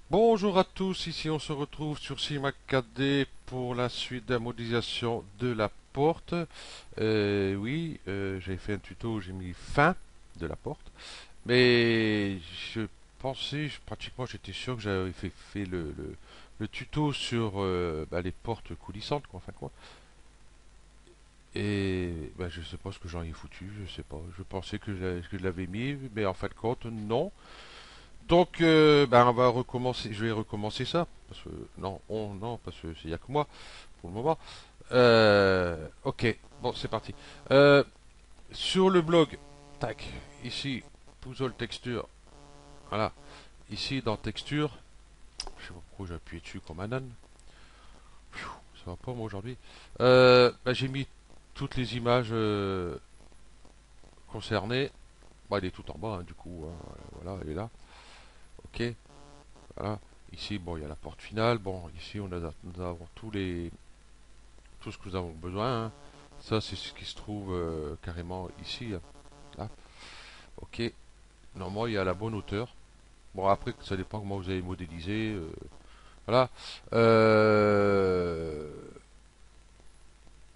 Bonjour à tous, ici on se retrouve sur CIMAC 4D pour la suite de la modélisation de la porte. Oui, j'avais fait un tuto où j'ai mis fin de la porte, mais je pensais, pratiquement j'étais sûr que j'avais fait le tuto sur les portes coulissantes, quoi, en fin de compte. Et je sais pas ce que j'en ai foutu, je sais pas. Je pensais que je l'avais mis, mais en fin de compte, non. Donc, on va recommencer. Je vais recommencer ça parce que non, parce que il y a que moi pour le moment. Ok, bon, c'est parti. Euh, sur le blog, tac, ici, Puzzle Texture. Voilà, ici dans Texture, je sais pas pourquoi j'ai appuyé dessus comme un âne. Pfiou, ça va pas moi aujourd'hui. J'ai mis toutes les images concernées. Bon, elle est tout en bas, hein, du coup, hein, voilà, elle est là. Ok, voilà. Ici, bon, il y a la porte finale. Bon, ici, nous avons tout ce que nous avons besoin, hein. Ça, c'est ce qui se trouve carrément ici, hein. Là. Ok. Normalement, il y a la bonne hauteur. Bon, après, ça dépend comment vous avez modélisé. Voilà. Euh,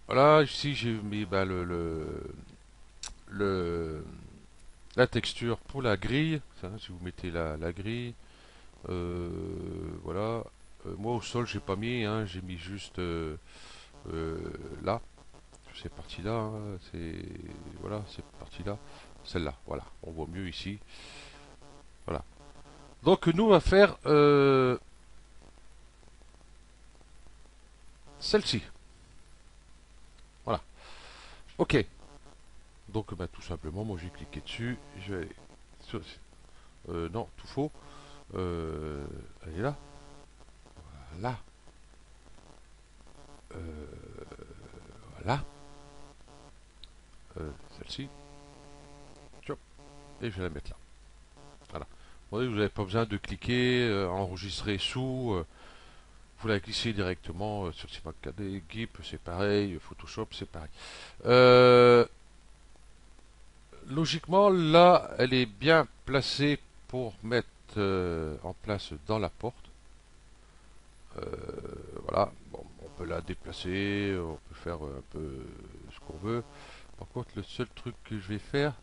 voilà. Ici, j'ai mis le- la texture pour la grille. Ça, si vous mettez la grille. Euh, voilà. Moi, au sol, j'ai pas mis, hein. J'ai mis juste euh, là. C'est parti là, hein, c'est voilà, c'est parti là, celle-là, voilà, on voit mieux ici, voilà. Donc nous on va faire celle-ci, voilà. Ok. Donc tout simplement, moi j'ai cliqué dessus, je vais non, tout faux. Elle est là, là, là, celle-ci, et je vais la mettre là. Voilà. Vous voyez, vous n'avez pas besoin de cliquer, enregistrer sous. Vous la glissez directement sur CiMac 4D, GIMP c'est pareil, Photoshop c'est pareil. Euh, Logiquement, là, elle est bien placée pour mettre en place dans la porte. Euh, voilà, bon, on peut la déplacer, on peut faire un peu ce qu'on veut. Par contre, le seul truc que je vais faire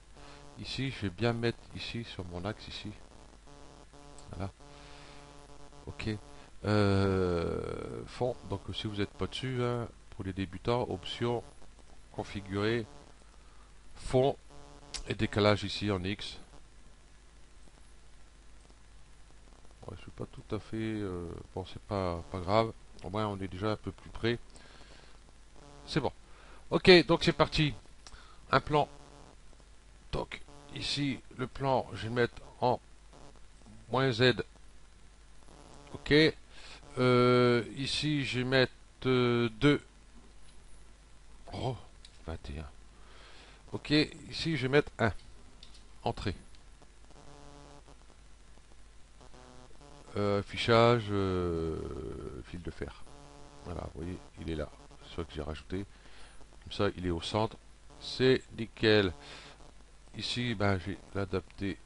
ici, je vais bien mettre ici sur mon axe ici. Voilà, ok. Fond, donc si vous n'êtes pas dessus, hein, pour les débutants, option, configurer, fond et décalage ici en X. Ouais, je suis pas tout à fait. Bon, c'est pas grave. Au moins, on est déjà un peu plus près. C'est bon. Ok, donc c'est parti. Un plan. Donc, ici, le plan, je vais le mettre en -Z. Ok. Ici, je vais mettre 2. Oh, 21. Ok, ici, je vais mettre 1. Entrée. Affichage, fil de fer. Voilà, vous voyez, il est là. C'est ça que j'ai rajouté. Comme ça, il est au centre. C'est nickel. Ici, je vais l'adapter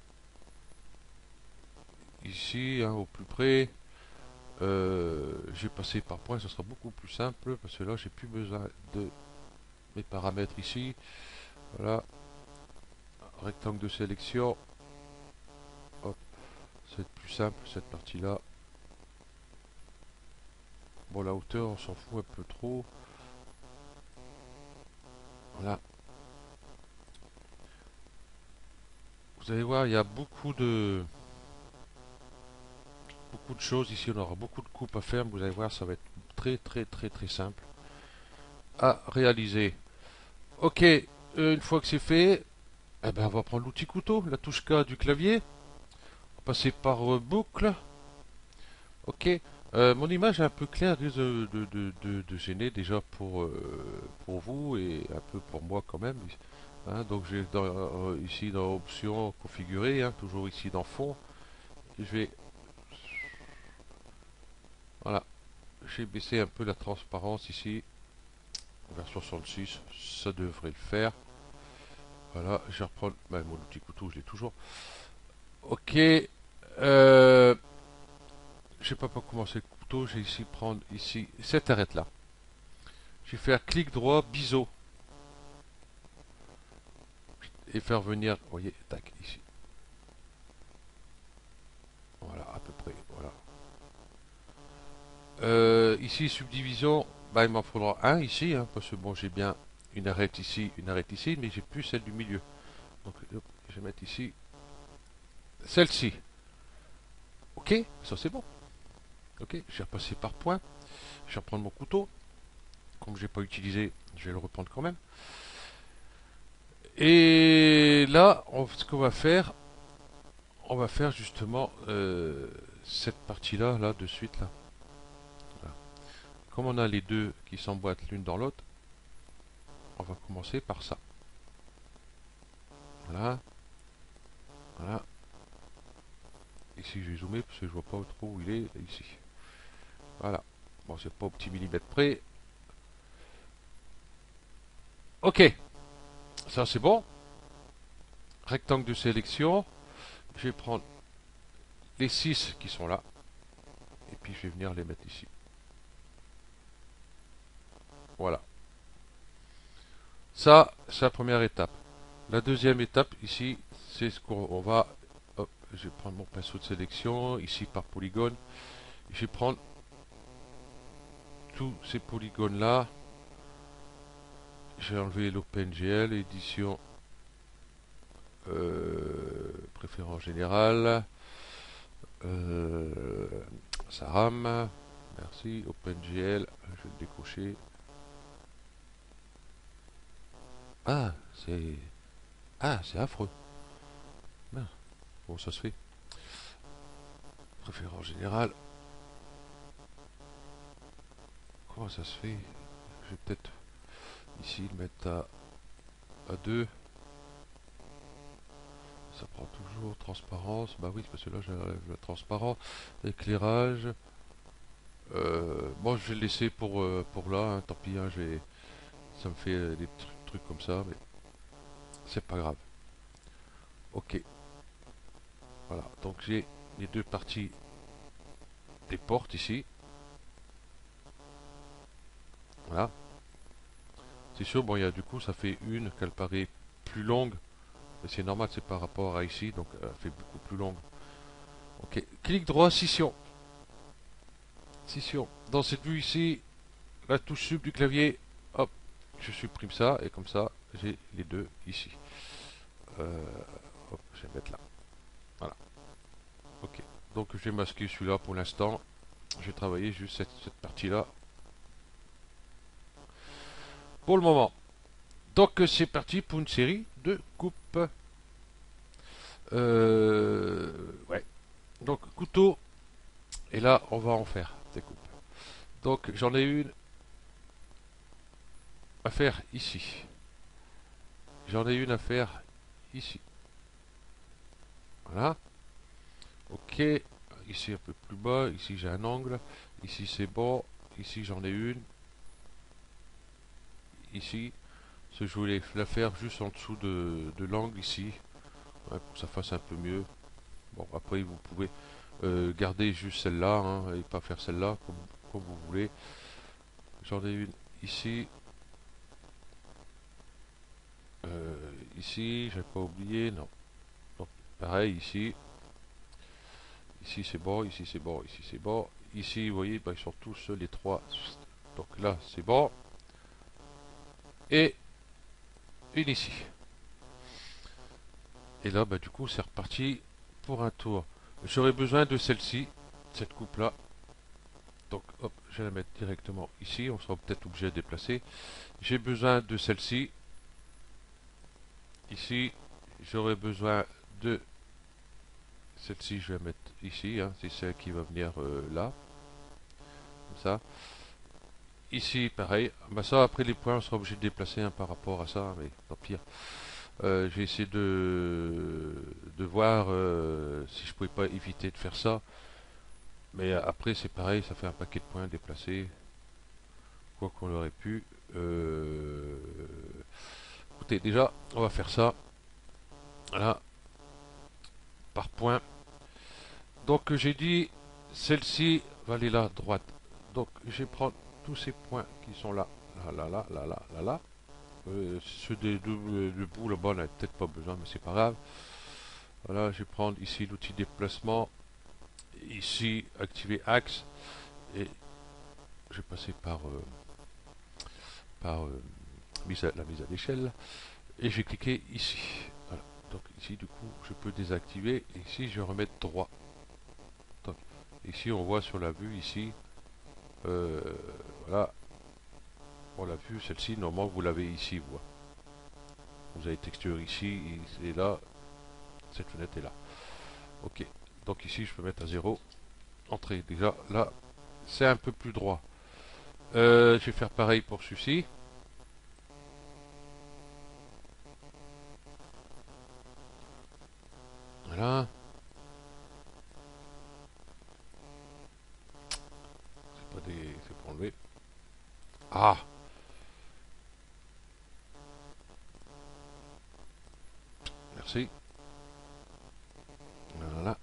ici, hein, au plus près. J'ai passé par point, ce sera beaucoup plus simple parce que là, j'ai plus besoin de mes paramètres ici. Voilà, rectangle de sélection. Hop, ça va être plus simple cette partie-là. Bon, la hauteur, on s'en fout un peu trop. Voilà, vous allez voir, il y a beaucoup de choses ici. On aura beaucoup de coupes à faire. Vous allez voir, ça va être très très très très simple à réaliser. Ok, une fois que c'est fait, on va prendre l'outil couteau, la touche K du clavier. On va passer par boucle. Ok. Mon image est un peu claire, risque de gêner déjà pour vous et un peu pour moi quand même. Hein, donc j'ai ici dans options configurer, hein, toujours ici dans fond. Je vais voilà, j'ai baissé un peu la transparence ici. Version 66, ça devrait le faire. Voilà, je vais reprendre mon outil couteau, je l'ai toujours. Ok. Euh, je sais pas comment c'est le couteau, j'ai ici prendre ici cette arête là. Je vais faire clic droit, biseau et faire venir, vous voyez, tac, ici. Voilà, à peu près, voilà. Ici, subdivision, bah, il m'en faudra un ici, hein, parce que bon, j'ai bien une arête ici, mais j'ai plus celle du milieu. Donc, hop, je vais mettre ici celle-ci. Ok, ça c'est bon. Ok, je vais repasser par point. Je vais reprendre mon couteau. Comme je n'ai pas utilisé, je vais le reprendre quand même. Et là, ce qu'on va faire, on va faire justement cette partie-là, là, de suite, là. Voilà. Comme on a les deux qui s'emboîtent l'une dans l'autre, on va commencer par ça. Voilà. Voilà. Ici, je vais zoomer parce que je vois pas trop où il est. Ici. Voilà. Bon, c'est pas au petit millimètre près. Ok. Ça, c'est bon. Rectangle de sélection. Je vais prendre les 6 qui sont là. Et puis, je vais venir les mettre ici. Voilà. Ça, c'est la première étape. La deuxième étape, ici, c'est ce qu'on va... Hop, je vais prendre mon pinceau de sélection, ici par polygone. Je vais prendre tous ces polygones-là. J'ai enlevé l'OpenGL, édition préférence générale. Ça rame. Merci, OpenGL. Je vais le décocher. Ah, c'est... Ah, c'est affreux. Merde. Bon, ça se fait. Préférence générale. Comment ça se fait? Je vais peut-être ici le mettre à 2. Ça prend toujours transparence. Bah oui, parce que là j'enlève la transparence. Éclairage. Bon, je vais le laisser pour là. Hein, tant pis, hein, ça me fait des trucs comme ça, mais c'est pas grave. Ok. Voilà. Donc j'ai les deux parties des portes ici. Voilà. C'est sûr, bon, il y a du coup, ça fait une qu'elle paraît plus longue. Mais c'est normal, c'est par rapport à ici, donc elle fait beaucoup plus longue. Ok. Clic droit, scission. Scission. Dans cette vue ici, la touche sub du clavier, hop, je supprime ça, et comme ça, j'ai les deux ici. Euh, hop, je vais mettre là. Voilà. Ok. Donc je vais masquer celui-là pour l'instant. Je vais travailler juste cette partie-là pour le moment. Donc c'est parti pour une série de coupes. Ouais. Donc couteau. Et là, on va en faire des coupes. Donc j'en ai une à faire ici. J'en ai une à faire ici. Voilà. Ok. Ici un peu plus bas. Ici j'ai un angle. Ici c'est bon. Ici j'en ai une. Ici. Je voulais la faire juste en dessous de l'angle ici. Ouais, pour que ça fasse un peu mieux. Bon, après vous pouvez garder juste celle-là, hein, et pas faire celle-là comme vous voulez. J'en ai une ici. Ici, j'ai pas oublié, non. Donc, pareil ici. Ici c'est bon, ici c'est bon, ici c'est bon. Ici, vous voyez, bah, ils sont tous les trois. Donc là, c'est bon. Et une ici. Et là, bah, du coup, c'est reparti pour un tour. J'aurais besoin de celle-ci, cette coupe-là. Donc, hop, je vais la mettre directement ici. On sera peut-être obligé de déplacer. J'ai besoin de celle-ci. Ici, j'aurais besoin de celle-ci. Je vais la mettre ici. Hein, c'est celle qui va venir là. Comme ça. Ici, pareil. Bah ça, après les points, on sera obligé de déplacer par rapport à ça, mais tant pis. J'ai essayé de voir si je pouvais pas éviter de faire ça. Mais après, c'est pareil, ça fait un paquet de points déplacés. Quoi qu'on aurait pu. Écoutez, déjà, on va faire ça. Voilà, par point. Donc, j'ai dit Celle-ci va aller là, droite. Donc je vais prendre tous ces points qui sont là. Là, là, là, là, là, là, là. Ceux des deux debout là-bas, on n'a peut-être pas besoin, mais c'est pas grave. Voilà, je vais prendre ici l'outil déplacement. Ici, activer axe. Et je vais passer par la mise à l'échelle. Et je vais cliquer ici. Voilà. Donc ici, du coup, je peux désactiver. Et ici, je vais remettre droit. Donc, ici, on voit sur la vue, ici, euh, voilà, on l'a vu, celle-ci, normalement, vous l'avez ici, vous. Vous avez texture ici, et là, cette fenêtre est là. Ok, donc ici, je peux mettre à 0. Entrée, déjà, là, c'est un peu plus droit. Je vais faire pareil pour celui-ci. Voilà. C'est pour enlever. Ah, merci. Voilà.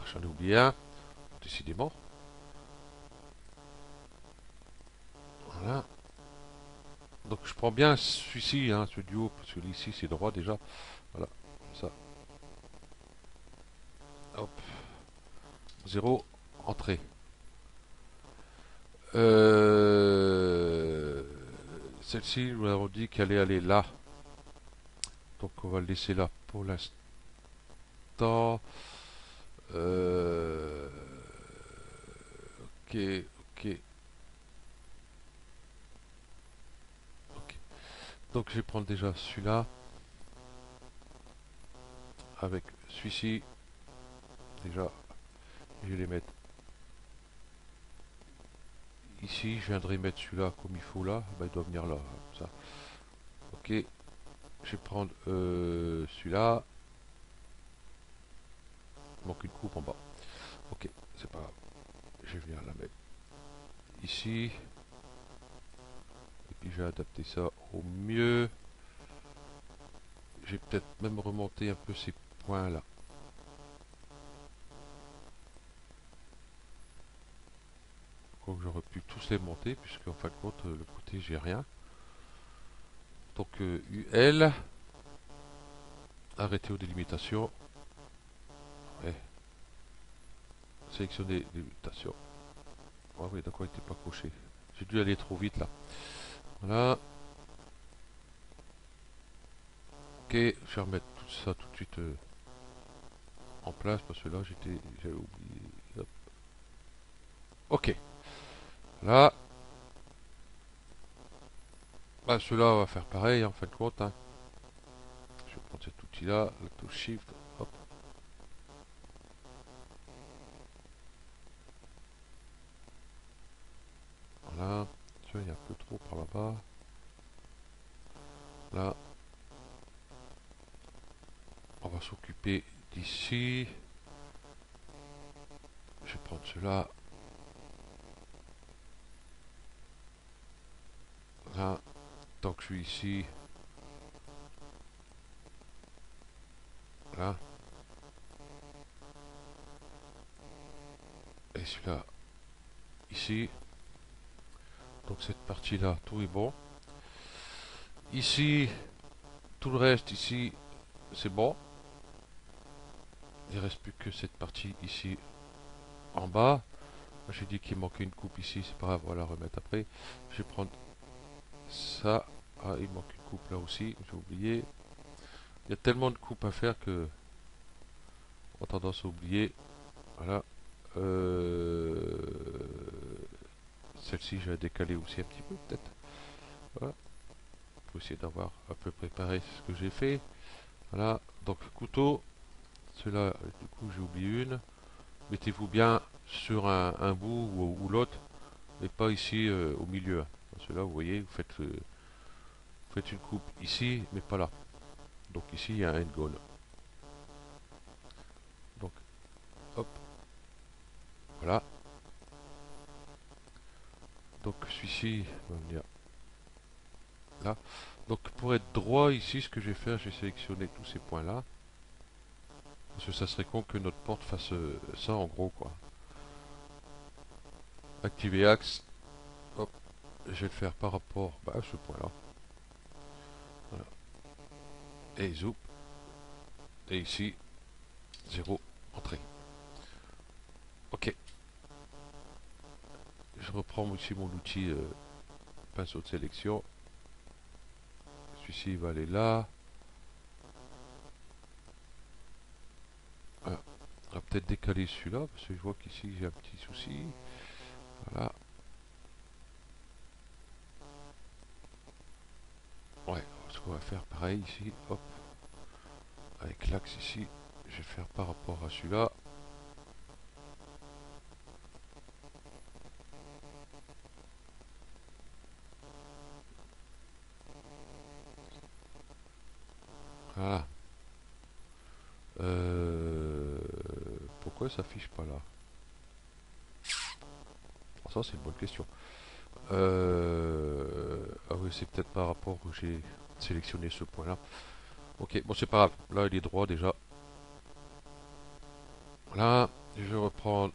J'en ai oublié un, décidément. Voilà. Donc je prends bien celui-ci, hein, ce duo, parce que ici c'est droit déjà. Voilà, comme ça. Hop. 0, entrée. Celle-ci, nous avons dit qu'elle allait aller là. Donc on va le laisser là pour l'instant. Euh, ok, ok, ok. Donc je vais prendre déjà celui-là avec celui-ci. Déjà, je vais les mettre ici. Je viendrai mettre celui-là comme il faut là. Bah, il doit venir là, comme ça. Ok, je vais prendre celui-là. Il manque une coupe en bas. Ok, c'est pas grave. Je vais venir la mettre ici. Et puis je vais adapter ça au mieux. Je vais peut-être même remonter un peu ces points là. Quoique j'aurais pu tous les monter, puisque en fin de compte, le côté j'ai rien. Donc UL, arrêter aux délimitations. Ouais, sélectionner les délimitations. Ah oui, d'accord, il n'était pas coché. J'ai dû aller trop vite là. Voilà. Ok, je vais remettre tout ça tout de suite en place parce que là j'avais oublié. Hop. Ok, là, bah, cela va faire pareil en fin de compte, hein. Je vais prendre cet outil là, la touche Shift, hop, voilà. Tu vois, il y a un peu trop par là-bas. Là, on va s'occuper d'ici. Je vais prendre cela. Là, tant que je suis ici, là. Et celui-là, ici. Donc cette partie-là, tout est bon. Ici, tout le reste, ici, c'est bon. Il ne reste plus que cette partie ici en bas. J'ai dit qu'il manquait une coupe ici, c'est pas grave, on va la remettre après. Je vais prendre ça. Ah, il manque une coupe là aussi, j'ai oublié. Il y a tellement de coupes à faire que on a tendance à oublier. Voilà. Euh, Celle-ci, je vais la décaler aussi un petit peu, peut-être. Voilà. Pour essayer d'avoir un peu préparé ce que j'ai fait. Voilà. Donc, couteau. Cela, du coup, j'ai oublié une. Mettez-vous bien sur un bout ou l'autre, et pas ici au milieu. Cela, vous voyez, vous faites une coupe ici, mais pas là. Donc ici, il y a un end goal. Donc, hop, voilà. Donc celui-ci va venir là. Donc pour être droit ici, ce que je vais faire, je vais sélectionner tous ces points-là. Parce que ça serait con que notre porte fasse ça en gros, quoi. Activer axe. Hop, je vais le faire par rapport à ce point-là. Voilà. Et zoom. Et ici, 0, entrée. Ok. Je reprends aussi mon outil pinceau de sélection. Celui-ci va aller là. Voilà. On va peut-être décaler celui-là, parce que je vois qu'ici j'ai un petit souci. Voilà. Ouais, ce qu'on va faire pareil ici. Hop. Avec l'axe ici, je vais faire par rapport à celui-là. Voilà. Pourquoi ça affiche pas là? Oh, ça c'est une bonne question. Ah oui, c'est peut-être par rapport où j'ai sélectionné ce point-là. Ok, bon c'est pas grave. Là il est droit déjà. Voilà, je vais reprendre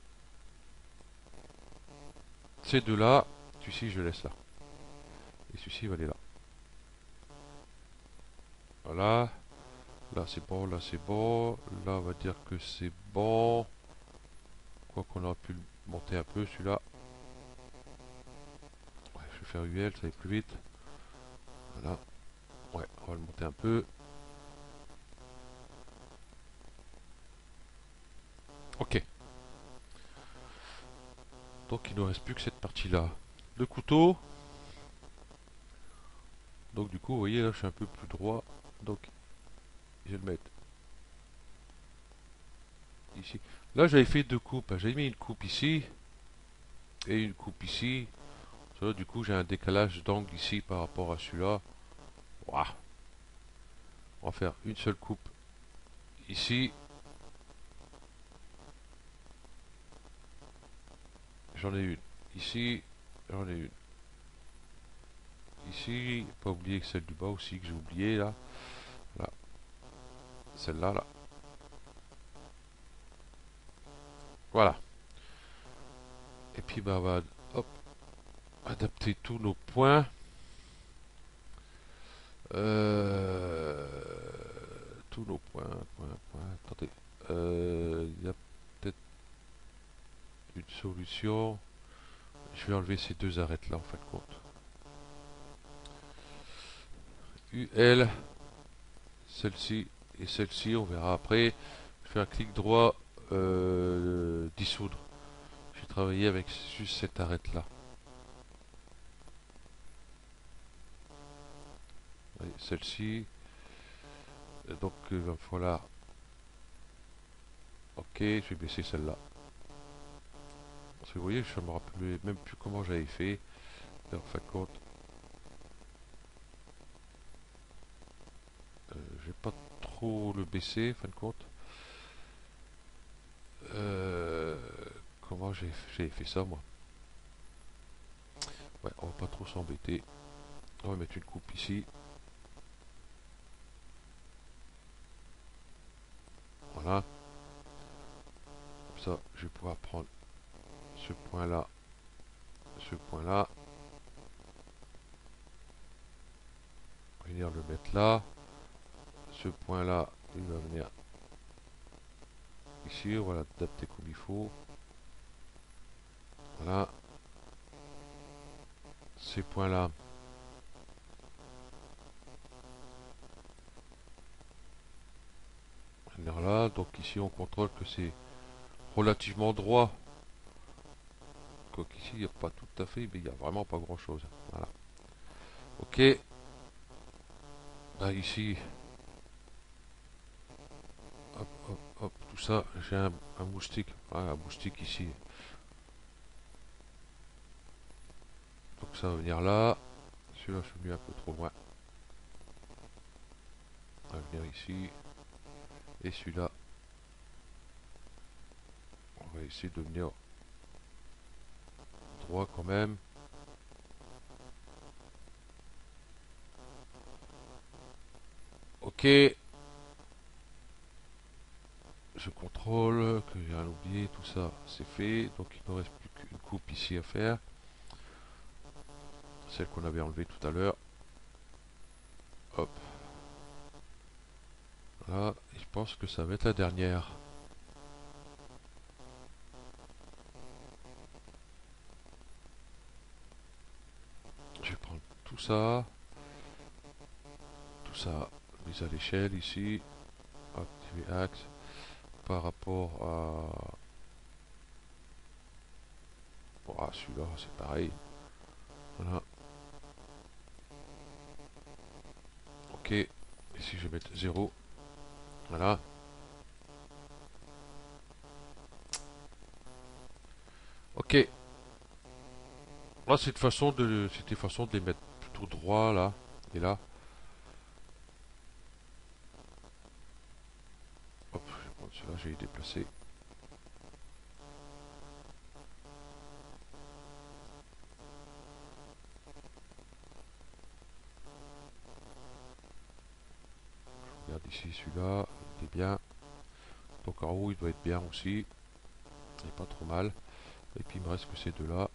ces deux-là. Celui-ci je laisse là. Et celui-ci va aller là. Voilà. Là c'est bon, là c'est bon. Là on va dire que c'est bon. Quoi qu'on aurait pu le monter un peu celui-là. Ouais, je vais faire UL, ça va plus vite. Voilà. Ouais, on va le monter un peu. Ok. Donc il ne nous reste plus que cette partie-là. Le couteau. Donc du coup, vous voyez, là je suis un peu plus droit. Donc je vais le mettre ici. Là j'avais fait deux coupes. J'avais mis une coupe ici et une coupe ici. Là, du coup, j'ai un décalage d'angle ici par rapport à celui-là. Ouah. On va faire une seule coupe ici. J'en ai une ici. J'en ai une ici. Pas oublier que celle du bas aussi que j'ai oublié là. Là. Celle-là là. Voilà. Et puis bah, on va hop, adapter tous nos points. Euh, tous nos points. Attendez. Il y a peut-être une solution. Je vais enlever ces deux arêtes là en fin de compte. UL, celle-ci et celle-ci, on verra après. Je fais un clic droit, dissoudre. Je vais travailler avec juste cette arête là. Celle-ci. Donc voilà. Ok, je vais baisser celle-là. Parce que vous voyez, je ne me rappelle même plus comment j'avais fait. En fin de compte, je vais pas trop le baisser, en fin de compte. Euh, comment j'ai fait ça, moi? Ouais, on va pas trop s'embêter. On va mettre une coupe ici. Voilà. Comme ça, je vais pouvoir prendre ce point-là, ce point-là. Venir le mettre là. Ce point-là, il va venir ici. On va l'adapter comme il faut. Voilà. Ces points-là. Venir là. Donc ici, on contrôle que c'est relativement droit. Quoique ici, il n'y a pas tout à fait, mais il n'y a vraiment pas grand-chose. Voilà. Ok. Là, ici, hop, hop, hop, tout ça, j'ai un moustique. Voilà, un moustique ici. Donc ça va venir là. Celui-là, je suis venu un peu trop loin. On va venir ici. Et celui-là, on va essayer de venir droit quand même. Ok. Je contrôle, que j'ai rien oublié, tout ça, c'est fait. Donc il ne reste plus qu'une coupe. coupe ici à faire. Celle qu'on avait enlevée tout à l'heure. Hop. Là, je pense que ça va être la dernière. Je vais prendre tout ça, mise à l'échelle ici, activer axe par rapport à, bon, à celui-là, c'est pareil. Voilà. Ok, ici je vais mettre 0. Voilà. Ok. Là, c'était façon de les mettre plutôt droit là et là. Hop, je vais prendre celui-là, je vais les déplacer. Regarde ici, celui-là, il est bien. Donc en haut, il doit être bien aussi. Il n'est pas trop mal. Et puis il me reste que ces deux-là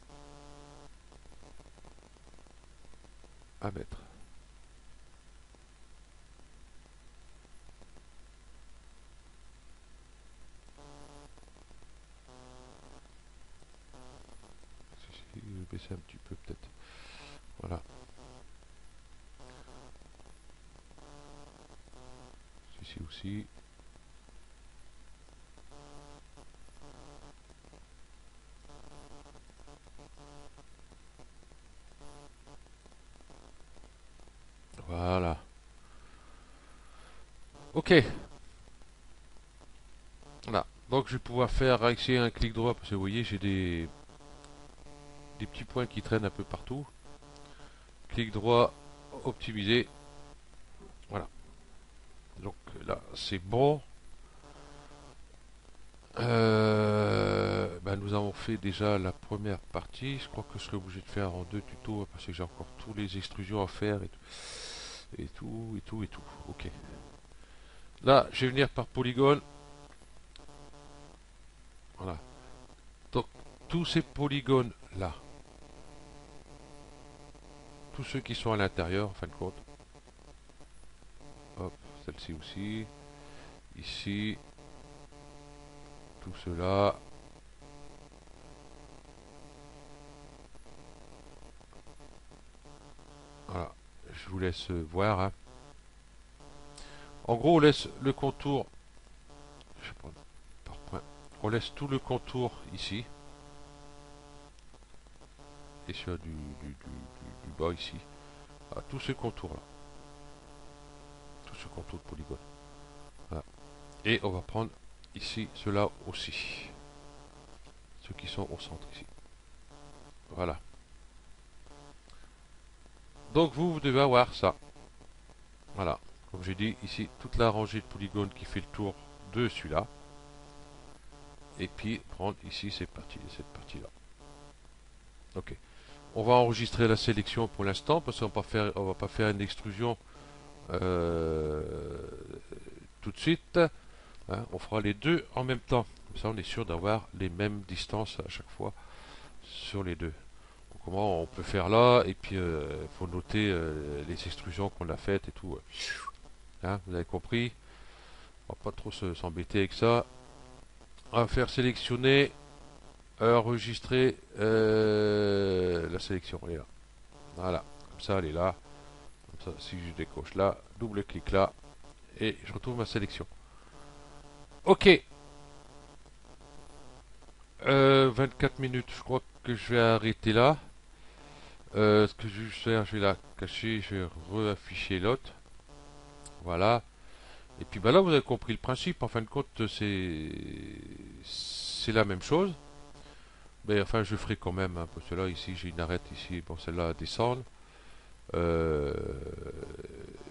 à mettre. Je vais baisser un petit peu peut-être. Voilà. Ici aussi. Voilà. Ok. Voilà. Donc je vais pouvoir faire ici un clic droit parce que vous voyez j'ai des petits points qui traînent un peu partout. Clic droit, optimiser. Voilà. Donc là c'est bon. Nous avons fait déjà la première partie. Je crois que je serai obligé de faire en 2 tutos parce que j'ai encore tous les extrusions à faire et tout, et tout, et tout. Ok. Là, je vais venir par polygone. Voilà. Donc, tous ces polygones là, tous ceux qui sont à l'intérieur, en fin de compte. Hop, celle-ci aussi. Ici. Tout cela. Voilà. Je vous laisse voir. Hein. En gros, on laisse le contour. Je vais prendre par point. On laisse tout le contour ici. Et sur du bas ici. Voilà, tout ce contour là. Tout ce contour de polygone. Voilà. Et on va prendre ici ceux-là aussi. Ceux qui sont au centre ici. Voilà. Donc vous devez avoir ça. Voilà. Comme j'ai dit, ici, toute la rangée de polygones qui fait le tour de celui-là. Et puis prendre ici cette partie-là. Ok. On va enregistrer la sélection pour l'instant parce qu'on va pas faire une extrusion euh, tout de suite. Hein. On fera les deux en même temps. Comme ça, on est sûr d'avoir les mêmes distances à chaque fois sur les deux. Donc, comment on peut faire là et puis il faut noter les extrusions qu'on a faites et tout. Hein, vous avez compris. On va pas trop s'embêter avec ça. On va faire sélectionner, enregistrer la sélection. Elle est là. Voilà. Comme ça, elle est là. Comme ça, si je décoche là, double clic là, et je retrouve ma sélection. Ok. 24 minutes. Je crois que je vais arrêter là. Ce que je vais faire, je vais la cacher, je vais réafficher l'autre. Voilà. Et puis là, vous avez compris le principe. En fin de compte, c'est la même chose. Mais enfin, je ferai quand même. Hein, parce que là, ici, j'ai une arête ici. Bon, celle-là à descendre. Euh,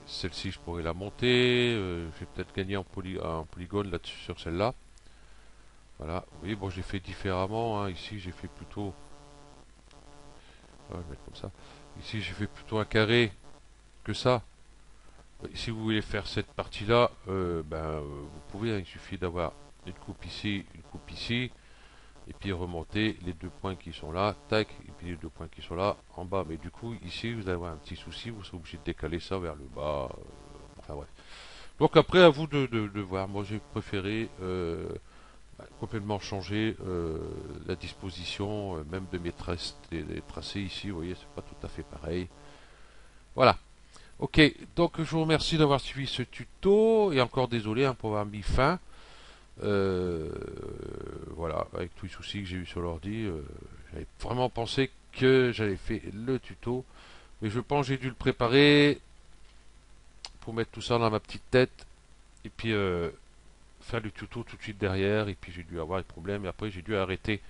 Celle-ci, je pourrais la monter. Je vais peut-être gagner en polygone là-dessus sur celle-là. Voilà. Oui, bon, j'ai fait différemment. Hein. Ici, j'ai fait plutôt. Je vais mettre comme ça. Ici, j'ai fait plutôt un carré que ça. Si vous voulez faire cette partie-là, vous pouvez. Hein, il suffit d'avoir une coupe ici, une coupe ici. et puis remonter les 2 points qui sont là, tac, et puis les 2 points qui sont là en bas. Mais du coup, ici, vous allez avoir un petit souci, vous serez obligé de décaler ça vers le bas. Enfin bref. Donc après, à vous de voir. Moi, j'ai préféré complètement changer la disposition, même de mes des tracés ici. Vous voyez, c'est pas tout à fait pareil. Voilà. Ok, donc je vous remercie d'avoir suivi ce tuto et encore désolé hein, pour avoir mis fin. Euh, voilà, avec tous les soucis que j'ai eu sur l'ordi, j'avais vraiment pensé que j'avais fait le tuto, mais je pense que j'ai dû le préparer pour mettre tout ça dans ma petite tête et puis faire le tuto tout de suite derrière et puis j'ai dû avoir des problèmes et après j'ai dû arrêter.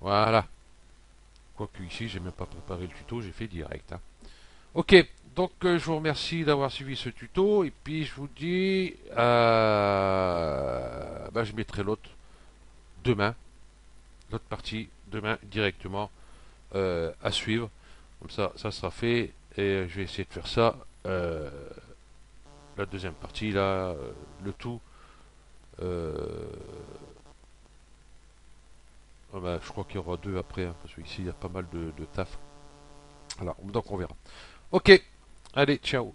Voilà. Quoique ici j'ai même pas préparé le tuto, j'ai fait direct. Hein. Ok, donc je vous remercie d'avoir suivi ce tuto et puis je vous dis, je mettrai l'autre demain, l'autre partie demain directement à suivre. Comme ça sera fait et je vais essayer de faire ça. La deuxième partie là, le tout. euh, je crois qu'il y aura deux après, hein, parce qu'ici il y a pas mal de taf. Alors, donc on verra. Ok, allez, ciao.